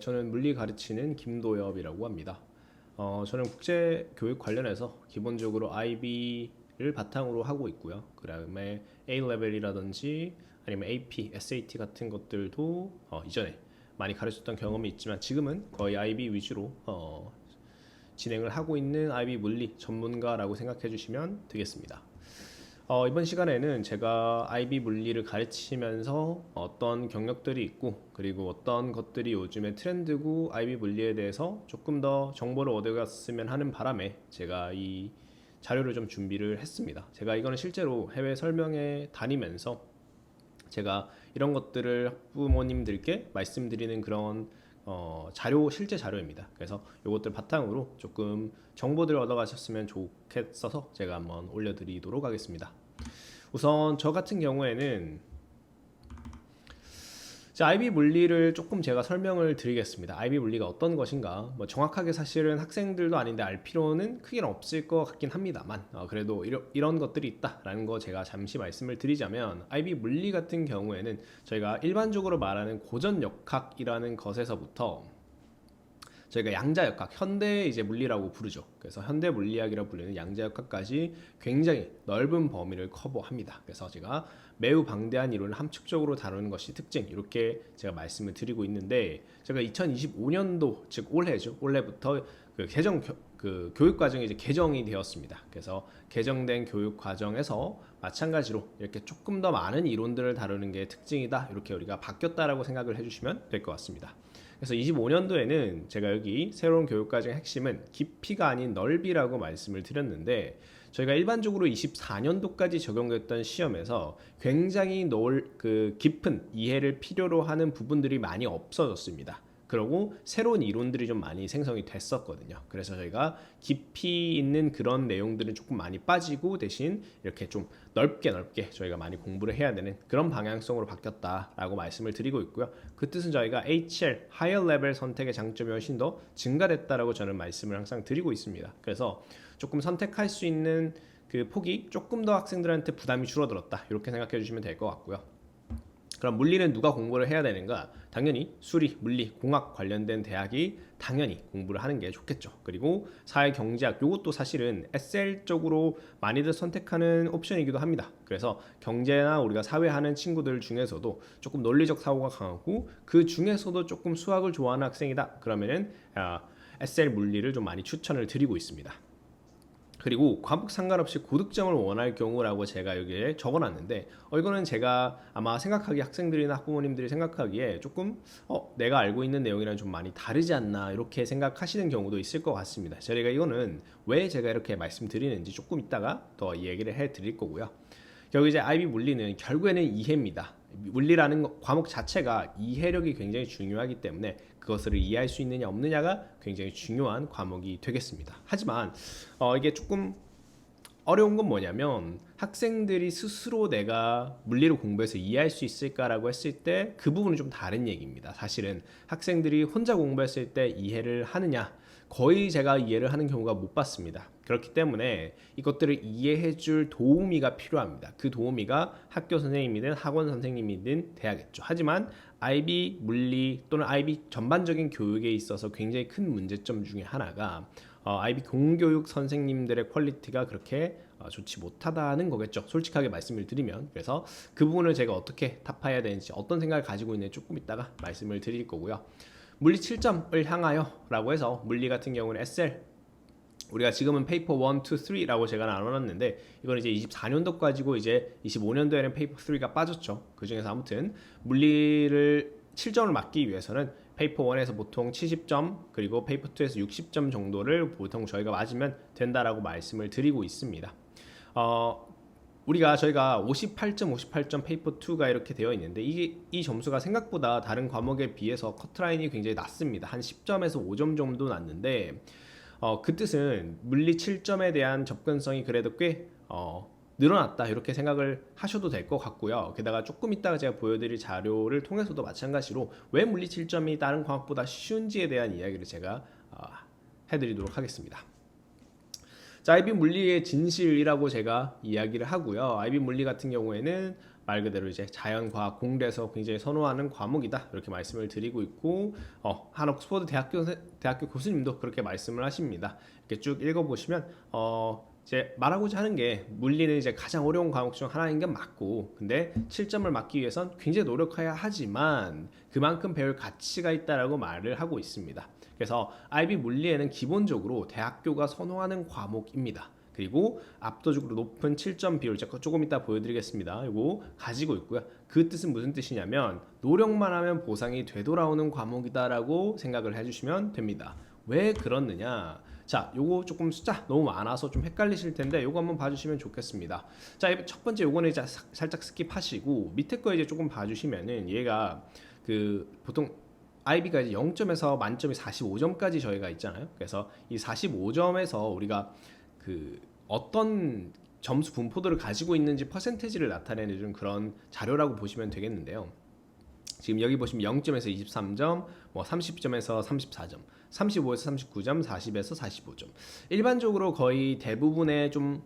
저는 물리 가르치는 김도엽이라고 합니다. 저는 국제 교육 관련해서 기본적으로 IB를 바탕으로 하고 있고요. 그 다음에 A-레벨이라든지 아니면 AP, SAT 같은 것들도 이전에 많이 가르쳤던 경험이 있지만 지금은 거의 IB 위주로 진행을 하고 있는 IB 물리 전문가라고 생각해 주시면 되겠습니다. 이번 시간에는 제가 IB 물리를 가르치면서 어떤 경력들이 있고 그리고 어떤 것들이 요즘의 트렌드고 IB 물리에 대해서 조금 더 정보를 얻어갔으면 하는 바람에 제가 이 자료를 좀 준비를 했습니다. 제가 이거는 실제로 해외 설명회 다니면서 제가 이런 것들을 학부모님들께 말씀드리는 그런 실제 자료입니다. 그래서 이것들 바탕으로 조금 정보들을 얻어가셨으면 좋겠어서 제가 한번 올려드리도록 하겠습니다. 우선 저 같은 경우에는 IB 물리를 조금 제가 설명을 드리겠습니다. IB 물리가 어떤 것인가, 정확하게 사실은 학생들도 아닌데 알 필요는 크게는 없을 것 같긴 합니다만 그래도 이런 것들이 있다라는 거 제가 잠시 말씀을 드리자면, IB 물리 같은 경우에는 저희가 일반적으로 말하는 고전역학이라는 것에서부터 저희가 양자역학, 현대 이제 물리라고 부르죠. 그래서 현대 물리학이라고 불리는 양자역학까지 굉장히 넓은 범위를 커버합니다. 그래서 제가 매우 방대한 이론을 함축적으로 다루는 것이 특징, 이렇게 제가 말씀을 드리고 있는데, 제가 2025년도 즉 올해죠. 올해부터 그 교육 과정이 이제 개정이 되었습니다. 그래서 개정된 교육 과정에서 마찬가지로 이렇게 조금 더 많은 이론들을 다루는 게 특징이다. 이렇게 우리가 바뀌었다라고 생각을 해주시면 될 것 같습니다. 그래서 25년도에는 제가 여기 새로운 교육과정의 핵심은 깊이가 아닌 넓이라고 말씀을 드렸는데, 저희가 일반적으로 24년도까지 적용됐던 시험에서 굉장히 깊은 이해를 필요로 하는 부분들이 많이 없어졌습니다. 그리고 새로운 이론들이 좀 많이 생성이 됐었거든요. 그래서 저희가 깊이 있는 그런 내용들은 조금 많이 빠지고 대신 이렇게 좀 넓게 저희가 많이 공부를 해야 되는 그런 방향성으로 바뀌었다라고 말씀을 드리고 있고요. 그 뜻은 저희가 HL, Higher Level 선택의 장점이 훨씬 더 증가됐다라고 저는 말씀을 항상 드리고 있습니다. 그래서 조금 선택할 수 있는 그 폭이 조금 더 학생들한테 부담이 줄어들었다, 이렇게 생각해 주시면 될 것 같고요. 그럼 물리는 누가 공부를 해야 되는가? 당연히 수리, 물리, 공학 관련된 대학이 당연히 공부를 하는 게 좋겠죠. 그리고 사회경제학, 이것도 사실은 SL 쪽으로 많이들 선택하는 옵션이기도 합니다. 그래서 경제나 우리가 사회 하는 친구들 중에서도 조금 논리적 사고가 강하고 그 중에서도 조금 수학을 좋아하는 학생이다, 그러면은 SL 물리를 좀 많이 추천을 드리고 있습니다. 그리고 과목 상관없이 고득점을 원할 경우라고 제가 여기에 적어놨는데, 이거는 제가 아마 생각하기에 학생들이나 학부모님들이 생각하기에 조금 내가 알고 있는 내용이랑 좀 많이 다르지 않나, 이렇게 생각하시는 경우도 있을 것 같습니다. 저희가 이거는 왜 제가 이렇게 말씀드리는지 조금 이따가 더 얘기를 해드릴 거고요. 여기 이제 IB 물리는 결국에는 이해입니다. 물리라는 과목 자체가 이해력이 굉장히 중요하기 때문에 그것을 이해할 수 있느냐 없느냐가 굉장히 중요한 과목이 되겠습니다. 하지만 이게 조금 어려운 건 뭐냐면, 학생들이 스스로 내가 물리를 공부해서 이해할 수 있을까라고 했을 때 그 부분은 좀 다른 얘기입니다. 사실은 학생들이 혼자 공부했을 때 이해를 하느냐, 거의 제가 이해를 하는 경우가 못 봤습니다. 그렇기 때문에 이것들을 이해해줄 도우미가 필요합니다. 그 도우미가 학교 선생님이든 학원 선생님이든 돼야겠죠. 하지만 IB 물리 또는 IB 전반적인 교육에 있어서 굉장히 큰 문제점 중에 하나가 IB 공교육 선생님들의 퀄리티가 그렇게 좋지 못하다는 거겠죠. 솔직하게 말씀을 드리면. 그래서 그 부분을 제가 어떻게 타파해야 되는지, 어떤 생각을 가지고 있는지 조금 이따가 말씀을 드릴 거고요. 물리 7점을 향하여 라고 해서 물리 같은 경우는 SL, 우리가 지금은 페이퍼 1, 2, 3라고 제가 나눠놨는데, 이건 이제 24년도까지고 이제 25년도에는 페이퍼 3가 빠졌죠. 그 중에서 아무튼 물리를 7점을 맞기 위해서는 페이퍼 1에서 보통 70점, 그리고 페이퍼 2에서 60점 정도를 보통 저희가 맞으면 된다라고 말씀을 드리고 있습니다. 저희가 58점 페이퍼 2가 이렇게 되어 있는데, 이 점수가 생각보다 다른 과목에 비해서 커트라인이 굉장히 낮습니다. 한 10점에서 5점 정도 낮는데, 그 뜻은 물리 7점에 대한 접근성이 그래도 꽤 늘어났다, 이렇게 생각을 하셔도 될 것 같고요. 게다가 조금 이따가 제가 보여드릴 자료를 통해서도 마찬가지로 왜 물리 7점이 다른 과목보다 쉬운지에 대한 이야기를 제가 해드리도록 하겠습니다. 자, IB 물리의 진실이라고 제가 이야기를 하고요. IB 물리 같은 경우에는 말 그대로 이제 자연과학 공대에서 굉장히 선호하는 과목이다 이렇게 말씀을 드리고 있고 한 옥스퍼드 대학교 교수님도 그렇게 말씀을 하십니다. 이렇게 쭉 읽어보시면 이제 말하고자 하는 게 물리는 이제 가장 어려운 과목 중 하나인 게 맞고 근데 7점을 맞기 위해선 굉장히 노력해야 하지만 그만큼 배울 가치가 있다라고 말을 하고 있습니다. 그래서 IB 물리에는 기본적으로 대학교가 선호하는 과목입니다. 그리고 압도적으로 높은 7점 비율 제가 조금 이따 보여드리겠습니다. 이거 가지고 있고요. 그 뜻은 무슨 뜻이냐면 노력만 하면 보상이 되돌아오는 과목이다라고 생각을 해주시면 됩니다. 왜 그렇느냐? 자, 요거 조금 숫자 너무 많아서 좀 헷갈리실 텐데 요거 한번 봐주시면 좋겠습니다. 자, 첫 번째 요거는 이제 살짝 스킵하시고 밑에 거 이제 조금 봐주시면은 얘가 그 보통 IB가 이제 0점에서 만점이 45점까지 저희가 있잖아요. 그래서 이 45점에서 우리가 그 어떤 점수 분포도를 가지고 있는지 퍼센테이지를 나타내는 좀 그런 자료라고 보시면 되겠는데요. 지금 여기 보시면 0점에서 23점, 뭐 30점에서 34점, 35에서 39점, 40에서 45점. 일반적으로 거의 대부분의 좀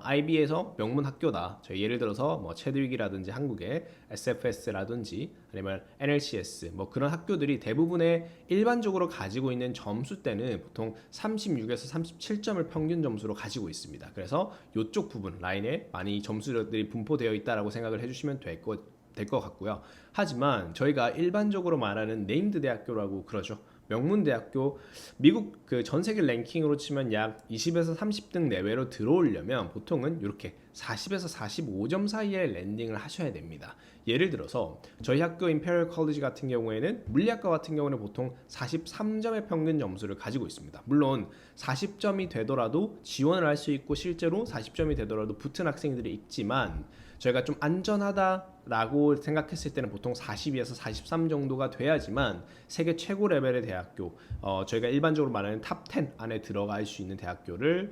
IB에서 명문 학교다. 저희 예를 들어서 뭐 체드윅이라든지 한국의 SFS라든지 아니면 NLCS 뭐 그런 학교들이 대부분의 일반적으로 가지고 있는 점수대는 보통 36에서 37점을 평균 점수로 가지고 있습니다. 그래서 이쪽 부분 라인에 많이 점수들이 분포되어 있다라고 생각을 해주시면 될 것 같고요. 하지만 저희가 일반적으로 말하는 네임드 대학교라고 그러죠. 명문대학교 미국 그 전 세계 랭킹으로 치면 약 20에서 30등 내외로 들어오려면 보통은 이렇게 40에서 45점 사이에 랜딩을 하셔야 됩니다. 예를 들어서 저희 학교 임페리얼 컬리지 같은 경우에는 물리학과 같은 경우는 보통 43점의 평균 점수를 가지고 있습니다. 물론 40점이 되더라도 지원을 할 수 있고 실제로 40점이 되더라도 붙은 학생들이 있지만 저희가 좀 안전하다라고 생각했을 때는 보통 42에서 43 정도가 돼야지만 세계 최고 레벨의 대학교, 저희가 일반적으로 말하는 탑 10 안에 들어갈 수 있는 대학교를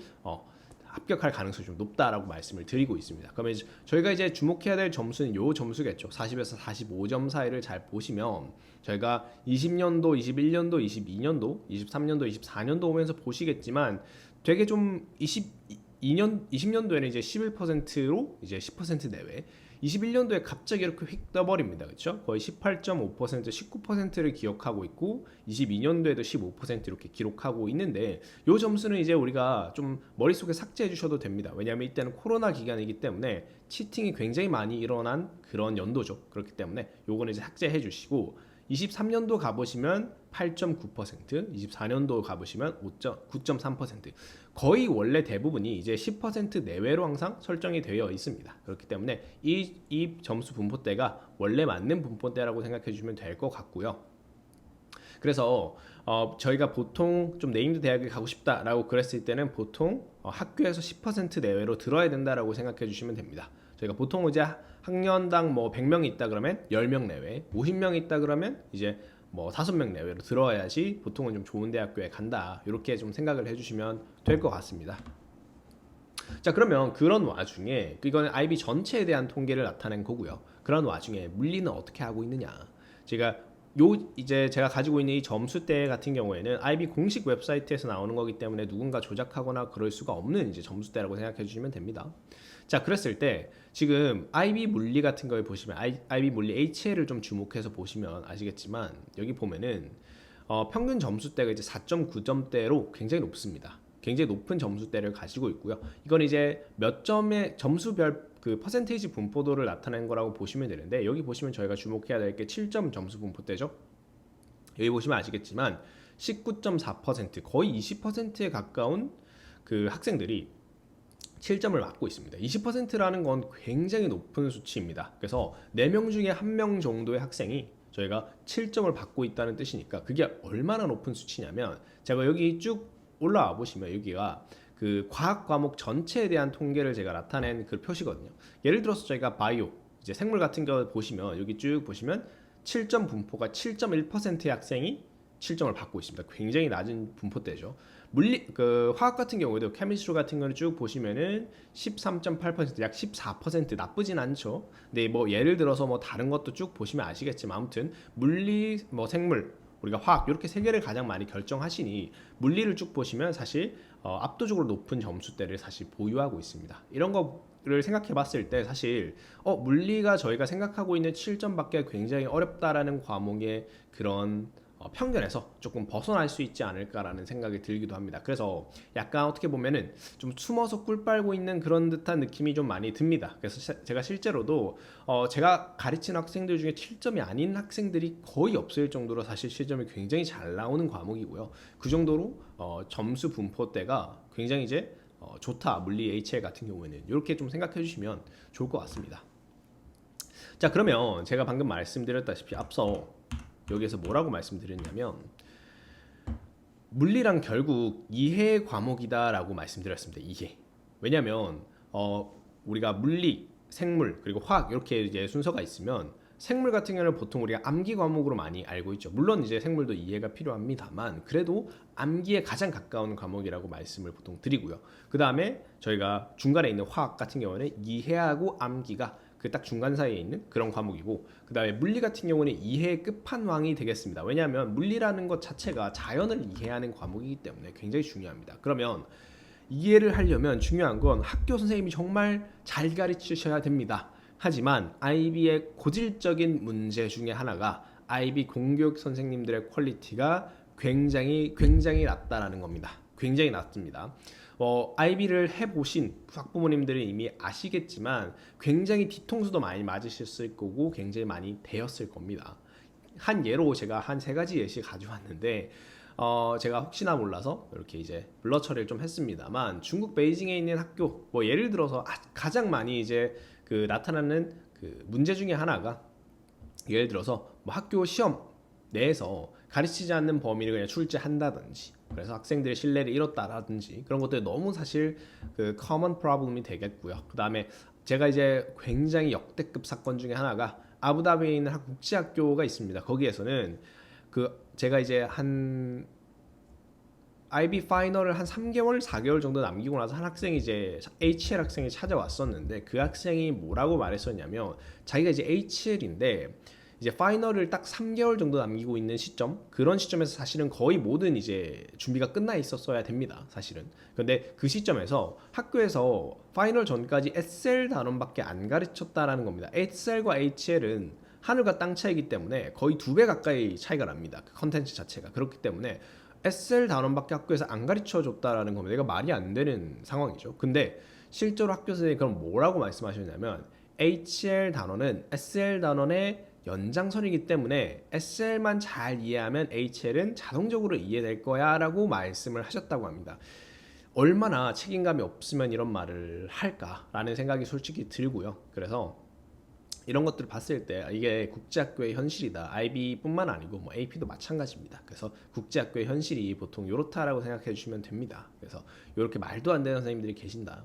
합격할 가능성이 좀 높다라고 말씀을 드리고 있습니다. 그러면 저희가 이제 주목해야 될 점수는 요 점수겠죠. 40에서 45점 사이를 잘 보시면 저희가 20년도, 21년도, 22년도, 23년도, 24년도 오면서 보시겠지만 되게 좀 20년도에는 이제 11%로 이제 10% 내외, 21년도에 갑자기 이렇게 휙 떠버립니다. 그렇죠? 거의 18.5%, 19%를 기록하고 있고 22년도에도 15% 이렇게 기록하고 있는데 이 점수는 이제 우리가 좀 머릿속에 삭제해 주셔도 됩니다. 왜냐하면 이때는 코로나 기간이기 때문에 치팅이 굉장히 많이 일어난 그런 연도죠. 그렇기 때문에 요거는 이제 삭제해 주시고 23년도 가보시면 8.9%, 24년도 가보시면 9.3%. 거의 원래 대부분이 이제 10% 내외로 항상 설정이 되어 있습니다. 그렇기 때문에 이 점수 분포대가 원래 맞는 분포대라고 생각해 주시면 될 것 같고요. 그래서 저희가 보통 좀 네임드 대학에 가고 싶다라고 그랬을 때는 보통 학교에서 10% 내외로 들어야 된다라고 생각해 주시면 됩니다. 저희가 보통 이제 학년당 뭐 100명이 있다 그러면 10명 내외, 50명이 있다 그러면 이제 뭐 5명 내외로 들어야지 보통은 좀 좋은 대학교에 간다. 이렇게 좀 생각을 해주시면 될 것 같습니다. 자, 그러면 그런 와중에 이거는 IB 전체에 대한 통계를 나타낸 거고요. 그런 와중에 물리는 어떻게 하고 있느냐? 이제 제가 가지고 있는 이 점수대 같은 경우에는 IB 공식 웹사이트에서 나오는 거기 때문에 누군가 조작하거나 그럴 수가 없는 이제 점수대라고 생각해 주시면 됩니다. 자, 그랬을 때 지금 IB 물리 같은 걸 보시면 IB 물리 HL을 좀 주목해서 보시면 아시겠지만 여기 보면은 평균 점수대가 이제 4.9점대로 굉장히 높습니다. 굉장히 높은 점수대를 가지고 있고요. 이건 이제 몇 점의 점수별 그 퍼센테이지 분포도를 나타낸 거라고 보시면 되는데 여기 보시면 저희가 주목해야 될 게 7점 점수 분포대죠. 여기 보시면 아시겠지만 19.4% 거의 20%에 가까운 그 학생들이 7점을 맞고 있습니다. 20%라는 건 굉장히 높은 수치입니다. 그래서 4명 중에 1명 정도의 학생이 저희가 7점을 받고 있다는 뜻이니까 그게 얼마나 높은 수치냐면 제가 여기 쭉 올라와 보시면 여기가 그 과학 과목 전체에 대한 통계를 제가 나타낸 그 표시거든요. 예를 들어서 저희가 바이오, 이제 생물 같은 거 보시면 여기 쭉 보시면 7점 분포가 7.1%의 학생이 7점을 받고 있습니다. 굉장히 낮은 분포대죠. 화학 같은 경우에도 케미스트리 같은 거를 쭉 보시면은 13.8%, 약 14% 나쁘진 않죠. 근데 뭐 예를 들어서 뭐 다른 것도 쭉 보시면 아시겠지만 아무튼 물리, 뭐 생물, 우리가 화학 이렇게 세 개를 가장 많이 결정하시니 물리를 쭉 보시면 사실 압도적으로 높은 점수대를 사실 보유하고 있습니다. 이런 거 를 생각해 봤을 때 사실 물리가 저희가 생각하고 있는 7점 받기가 굉장히 어렵다라는 과목의 그런 편견에서 조금 벗어날 수 있지 않을까라는 생각이 들기도 합니다. 그래서 약간 어떻게 보면은 좀 숨어서 꿀 빨고 있는 그런 듯한 느낌이 좀 많이 듭니다. 그래서 제가 실제로도 제가 가르치는 학생들 중에 7점이 아닌 학생들이 거의 없을 정도로 사실 실점이 굉장히 잘 나오는 과목이고요. 그 정도로 점수 분포대가 굉장히 이제 좋다. 물리 HL 같은 경우에는 이렇게 좀 생각해 주시면 좋을 것 같습니다. 자, 그러면 제가 방금 말씀드렸다시피 앞서 여기에서 뭐라고 말씀드렸냐면 물리랑 결국 이해 과목이다라고 말씀드렸습니다. 이해. 왜냐면 우리가 물리, 생물 그리고 화학 이렇게 이제 순서가 있으면 생물 같은 경우는 보통 우리가 암기 과목으로 많이 알고 있죠. 물론 이제 생물도 이해가 필요합니다만 그래도 암기에 가장 가까운 과목이라고 말씀을 보통 드리고요. 그 다음에 저희가 중간에 있는 화학 같은 경우는 이해하고 암기가 그 딱 중간 사이에 있는 그런 과목이고, 그 다음에 물리 같은 경우는 이해의 끝판왕이 되겠습니다. 왜냐하면 물리라는 것 자체가 자연을 이해하는 과목이기 때문에 굉장히 중요합니다. 그러면 이해를 하려면 중요한 건 학교 선생님이 정말 잘 가르치셔야 됩니다. 하지만 IB의 고질적인 문제 중에 하나가 IB 공교육 선생님들의 퀄리티가 굉장히 낮다라는 겁니다. 굉장히 낮습니다. IB를 해보신 학부모님들은 이미 아시겠지만 굉장히 뒤통수도 많이 맞으셨을 거고 굉장히 많이 되었을 겁니다. 한 예로 제가 한 3가지 예시 가져왔는데 제가 혹시나 몰라서 이렇게 이제 블러 처리를 좀 했습니다만 중국 베이징에 있는 학교 뭐 예를 들어서 가장 많이 이제 그 나타나는 그 문제 중에 하나가 예를 들어서 뭐 학교 시험 내에서 가르치지 않는 범위를 그냥 출제한다든지 그래서 학생들의 신뢰를 잃었다라든지 그런 것들이 너무 사실 그 common problem이 되겠고요. 그 다음에 제가 이제 굉장히 역대급 사건 중에 하나가 아부다비에 있는 국제학교가 있습니다. 거기에서는 그 제가 이제 한 IB 파이널을 한 3개월, 4개월 정도 남기고 나서 한 학생이 이제 HL 학생이 찾아왔었는데 그 학생이 뭐라고 말했었냐면 자기가 이제 HL인데 이제 파이널을 딱 3개월 정도 남기고 있는 시점, 그런 시점에서 사실은 거의 모든 이제 준비가 끝나 있었어야 됩니다. 사실은. 근데 그 시점에서 학교에서 파이널 전까지 SL 단원밖에 안 가르쳤다라는 겁니다. SL과 HL은 하늘과 땅 차이기 때문에 거의 2배 가까이 차이가 납니다. 그 컨텐츠 자체가. 그렇기 때문에 SL 단원밖에 학교에서 안 가르쳐 줬다라는 겁니다. 이거 말이 안 되는 상황이죠. 근데 실제로 학교 선생님이 그럼 뭐라고 말씀하셨냐면 HL 단원은 SL 단원의 연장선이기 때문에 SL만 잘 이해하면 HL은 자동적으로 이해될 거야 라고 말씀을 하셨다고 합니다. 얼마나 책임감이 없으면 이런 말을 할까라는 생각이 솔직히 들고요. 그래서 이런 것들을 봤을 때 이게 국제학교의 현실이다. IB뿐만 아니고 뭐 AP도 마찬가지입니다. 그래서 국제학교의 현실이 보통 이렇다라고 생각해 주시면 됩니다. 그래서 이렇게 말도 안 되는 선생님들이 계신다.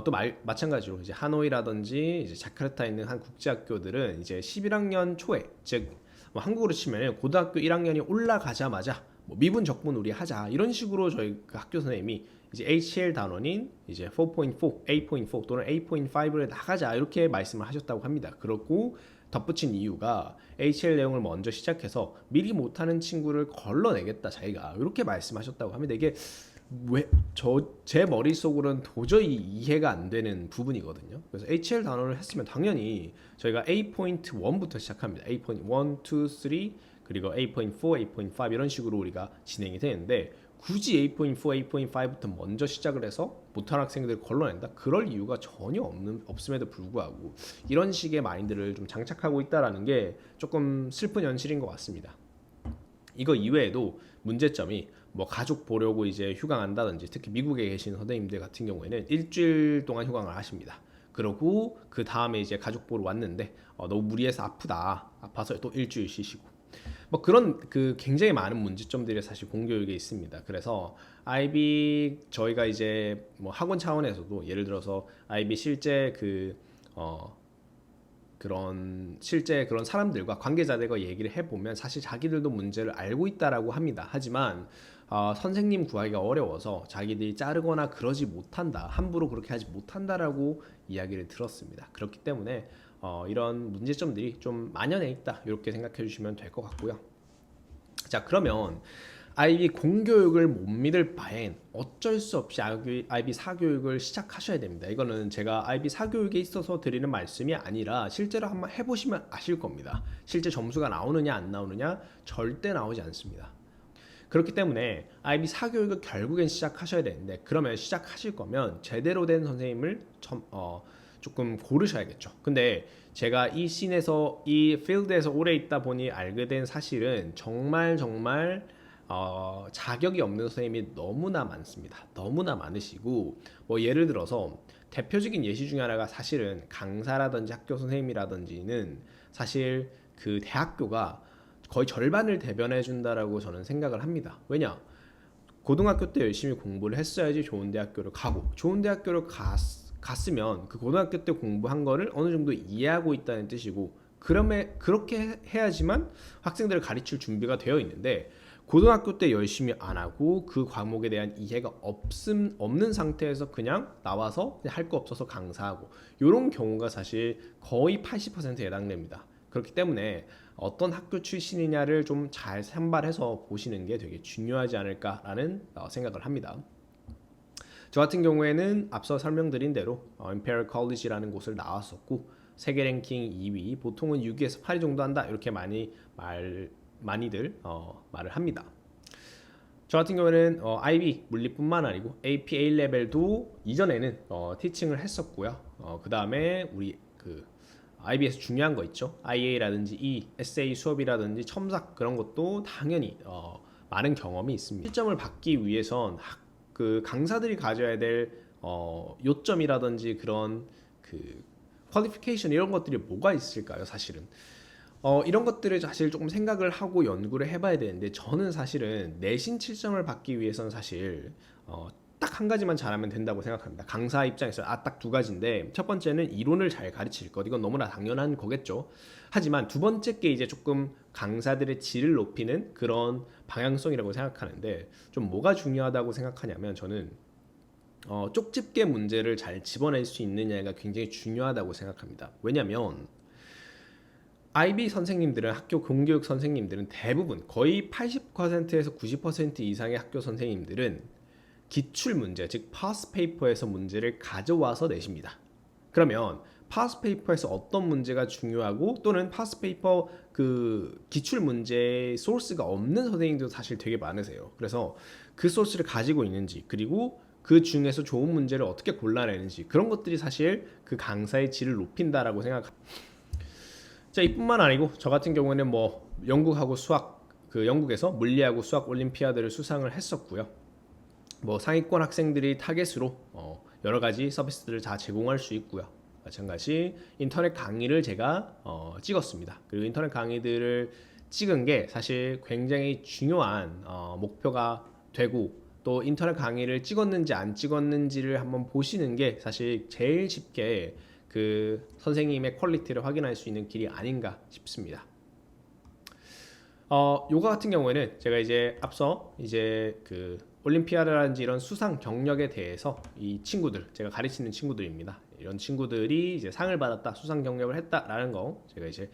또 마찬가지로 이제 하노이라든지 이제 자카르타에 있는 한 국제학교들은 이제 11학년 초에 즉 뭐 한국으로 치면 고등학교 1학년이 올라가자마자 뭐 미분 적분 우리 하자 이런 식으로 저희 그 학교 선생님이 이제 HL 단원인 이제 4.4, 8.4 또는 8.5를 나가자 이렇게 말씀을 하셨다고 합니다. 그렇고 덧붙인 이유가 HL 내용을 먼저 시작해서 미리 못하는 친구를 걸러내겠다 자기가 이렇게 말씀하셨다고 합니다. 이게 왜 제 머릿속으로는 도저히 이해가 안 되는 부분이거든요. 그래서 HL 단원을 했으면 당연히 저희가 A.1부터 시작합니다. A.1, 2, 3 그리고 A.4, A.5 이런 식으로 우리가 진행이 되는데 굳이 A.4, A.5부터 먼저 시작을 해서 못하는 학생들을 걸러낸다? 그럴 이유가 전혀 없음에도 불구하고 이런 식의 마인드를 좀 장착하고 있다는 게 조금 슬픈 현실인 것 같습니다. 이거 이외에도 문제점이 뭐 가족 보려고 이제 휴강 한다든지 특히 미국에 계신 선생님들 같은 경우에는 일주일 동안 휴강을 하십니다. 그러고 그 다음에 이제 가족 보러 왔는데 너무 무리해서 아파서 또 일주일 쉬시고 뭐 그런 그 굉장히 많은 문제점들이 사실 공교육에 있습니다. 그래서 IB 저희가 이제 뭐 학원 차원에서도 예를 들어서 IB 실제 그런 실제 그런 사람들과 관계자들과 얘기를 해보면 사실 자기들도 문제를 알고 있다라고 합니다. 하지만 선생님 구하기가 어려워서 자기들이 자르거나 그러지 못한다, 함부로 그렇게 하지 못한다라고 이야기를 들었습니다. 그렇기 때문에 이런 문제점들이 좀 만연해 있다 이렇게 생각해 주시면 될 것 같고요. 자, 그러면 IB 공교육을 못 믿을 바엔 어쩔 수 없이 IB 사교육을 시작하셔야 됩니다. 이거는 제가 IB 사교육에 있어서 드리는 말씀이 아니라 실제로 한번 해보시면 아실 겁니다. 실제 점수가 나오느냐 안 나오느냐 절대 나오지 않습니다. 그렇기 때문에 IB 사교육을 결국엔 시작하셔야 되는데, 그러면 시작하실 거면 제대로 된 선생님을 조금 고르셔야겠죠. 근데 제가 이 씬에서 이 필드에서 오래 있다 보니 알게 된 사실은 정말 자격이 없는 선생님이 너무나 많습니다. 너무나 많으시고, 뭐 예를 들어서 대표적인 예시 중에 하나가 사실은 강사라든지 학교 선생님이라든지는 사실 그 대학교가 거의 절반을 대변해 준다라고 저는 생각을 합니다. 왜냐? 고등학교 때 열심히 공부를 했어야지 좋은 대학교를 가고, 좋은 대학교를 갔으면 그 고등학교 때 공부한 거를 어느 정도 이해하고 있다는 뜻이고, 그러면 그렇게 해야지만 학생들을 가르칠 준비가 되어 있는데, 고등학교 때 열심히 안 하고 그 과목에 대한 이해가 없는 상태에서 그냥 나와서 할 거 없어서 강사하고, 이런 경우가 사실 거의 80%에 해당됩니다. 그렇기 때문에 어떤 학교 출신이냐를 좀 잘 선발해서 보시는 게 되게 중요하지 않을까라는 생각을 합니다. 저 같은 경우에는 앞서 설명드린 대로 임페리얼 컬리지라는 곳을 나왔었고, 세계 랭킹 2위, 보통은 6위에서 8위 정도 한다, 이렇게 많이들 말을 합니다. 저 같은 경우에는 IB 물리뿐만 아니고 AP A레벨도 이전에는 티칭을 했었고요. 그 다음에 우리 그 IB에서 중요한 거 있죠. IA라든지 essay 수업이라든지 첨삭, 그런 것도 당연히 많은 경험이 있습니다. 실점을 받기 위해선 그 강사들이 가져야 될 요점이라든지 그런 그 퀄리피케이션, 이런 것들이 뭐가 있을까요? 사실은 이런 것들을 사실 조금 생각을 하고 연구를 해봐야 되는데, 저는 사실은 내신 7점을 받기 위해서는 사실 딱 한 가지만 잘하면 된다고 생각합니다. 강사 입장에서 딱 두 가지인데, 첫 번째는 이론을 잘 가르칠 것, 이건 너무나 당연한 거겠죠. 하지만 두 번째 게 이제 조금 강사들의 질을 높이는 그런 방향성이라고 생각하는데, 좀 뭐가 중요하다고 생각하냐면, 저는 쪽집게 문제를 잘 집어낼 수 있느냐가 굉장히 중요하다고 생각합니다. 왜냐면 IB 선생님들은, 학교 공교육 선생님들은 대부분 거의 80%에서 90% 이상의 학교 선생님들은 기출 문제, 즉 파스 페이퍼에서 문제를 가져와서 내십니다. 그러면 파스 페이퍼에서 어떤 문제가 중요하고, 또는 파스 페이퍼 그 기출 문제의 소스가 없는 선생님도 사실 되게 많으세요. 그래서 그 소스를 가지고 있는지, 그리고 그 중에서 좋은 문제를 어떻게 골라내는지, 그런 것들이 사실 그 강사의 질을 높인다라고 생각합니다. 자, 이뿐만 아니고 저 같은 경우에는 뭐 영국하고 수학, 그 영국에서 물리하고 수학 올림피아드를 수상을 했었고요. 뭐 상위권 학생들이 타겟으로 여러 가지 서비스들을 다 제공할 수 있고요. 마찬가지 인터넷 강의를 제가 찍었습니다. 그리고 인터넷 강의들을 찍은 게 사실 굉장히 중요한 목표가 되고, 또 인터넷 강의를 찍었는지 안 찍었는지를 한번 보시는 게 사실 제일 쉽게 그 선생님의 퀄리티를 확인할 수 있는 길이 아닌가 싶습니다. 요가 같은 경우에는 제가 이제 앞서 이제 그 올림피아드라든지 이런 수상 경력에 대해서 이 친구들, 제가 가르치는 친구들입니다. 이런 친구들이 이제 상을 받았다, 수상 경력을 했다라는 거 제가 이제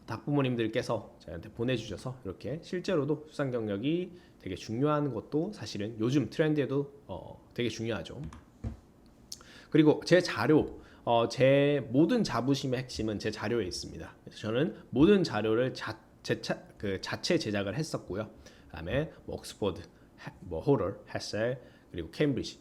학부모님들께서 저한테 보내주셔서, 이렇게 실제로도 수상 경력이 되게 중요한 것도 사실은 요즘 트렌드에도 되게 중요하죠. 그리고 제 자료, 제 모든 자부심의 핵심은 제 자료에 있습니다. 그래서 저는 모든 자료를 자체 제작을 했었고요. 그다음에 뭐 옥스퍼드, 뭐 호럴, 헤셀, 그리고 케임브리지,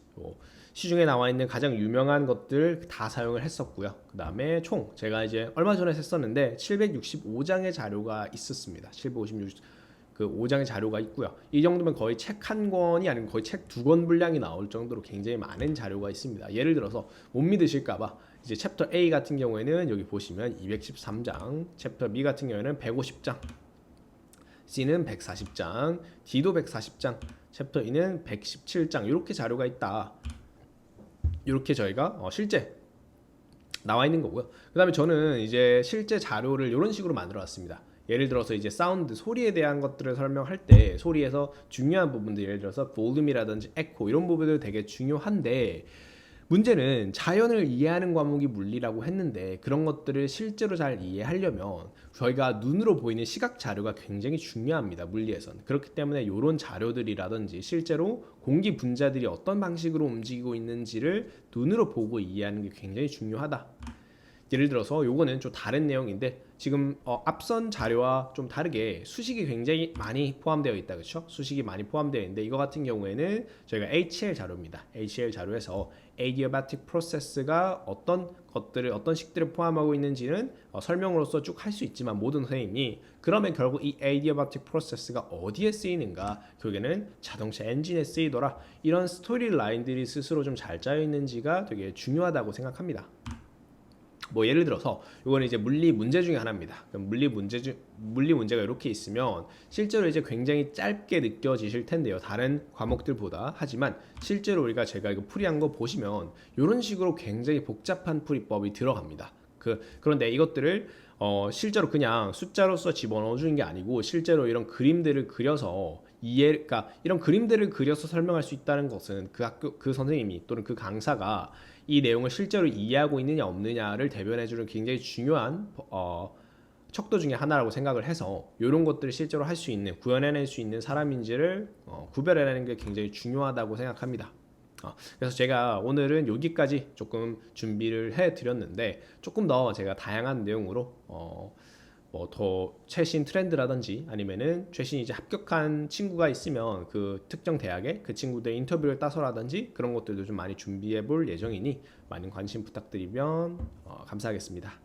시중에 나와 있는 가장 유명한 것들 다 사용을 했었고요. 그다음에 총 제가 이제 얼마 전에 했었는데 765장의 자료가 있었습니다. 755장의 자료가 있고요. 이 정도면 거의 책 한 권이 아니고 거의 책 2권 분량이 나올 정도로 굉장히 많은 자료가 있습니다. 예를 들어서 못 믿으실까봐 이제 챕터 A 같은 경우에는 여기 보시면 213장, 챕터 B 같은 경우에는 150장, C는 140장, D도 140장, 챕터 E는 117장, 이렇게 자료가 있다. 이렇게 저희가 실제 나와 있는 거고요. 그 다음에 저는 이제 실제 자료를 이런 식으로 만들어 왔습니다. 예를 들어서 이제 사운드, 소리에 대한 것들을 설명할 때 소리에서 중요한 부분들, 예를 들어서 볼륨이라든지 에코, 이런 부분들 되게 중요한데, 문제는 자연을 이해하는 과목이 물리라고 했는데 그런 것들을 실제로 잘 이해하려면 저희가 눈으로 보이는 시각 자료가 굉장히 중요합니다. 물리에선. 그렇기 때문에 이런 자료들이라든지 실제로 공기 분자들이 어떤 방식으로 움직이고 있는지를 눈으로 보고 이해하는 게 굉장히 중요하다. 예를 들어서 요거는 좀 다른 내용인데 지금 앞선 자료와 좀 다르게 수식이 굉장히 많이 포함되어 있다, 그렇죠? 수식이 많이 포함되어 있는데 이거 같은 경우에는 저희가 HL 자료입니다. HL 자료에서 adiabatic process가 어떤 것들을 어떤 식들을 포함하고 있는지는 설명으로서 쭉 할 수 있지만 모든 선생님이 그러면 결국 이 adiabatic process가 어디에 쓰이는가, 결국에는 자동차 엔진에 쓰이더라, 이런 스토리 라인들이 스스로 좀 잘 짜여 있는지가 되게 중요하다고 생각합니다. 뭐 예를 들어서 이거는 이제 물리 문제 중에 하나입니다. 물리 문제가 이렇게 있으면 실제로 이제 굉장히 짧게 느껴지실 텐데요. 다른 과목들보다. 하지만 실제로 제가 이거 풀이한 거 보시면 이런 식으로 굉장히 복잡한 풀이법이 들어갑니다. 그런데 이것들을 실제로 그냥 숫자로서 집어넣어 주는 게 아니고 실제로 이런 그림들을 그려서 그러니까 이런 그림들을 그려서 설명할 수 있다는 것은 그 학교 그 선생님이 또는 그 강사가 이 내용을 실제로 이해하고 있느냐 없느냐를 대변해주는 굉장히 중요한 척도 중에 하나라고 생각을 해서 이런 것들을 실제로 할 수 있는, 구현해낼 수 있는 사람인지를 구별해내는 게 굉장히 중요하다고 생각합니다. 그래서 제가 오늘은 여기까지 조금 준비를 해드렸는데 조금 더 제가 다양한 내용으로 뭐 더 최신 트렌드라든지 아니면은 최신 이제 합격한 친구가 있으면 그 특정 대학에 그 친구들 인터뷰를 따서라든지 그런 것들도 좀 많이 준비해 볼 예정이니 많은 관심 부탁드리면 감사하겠습니다.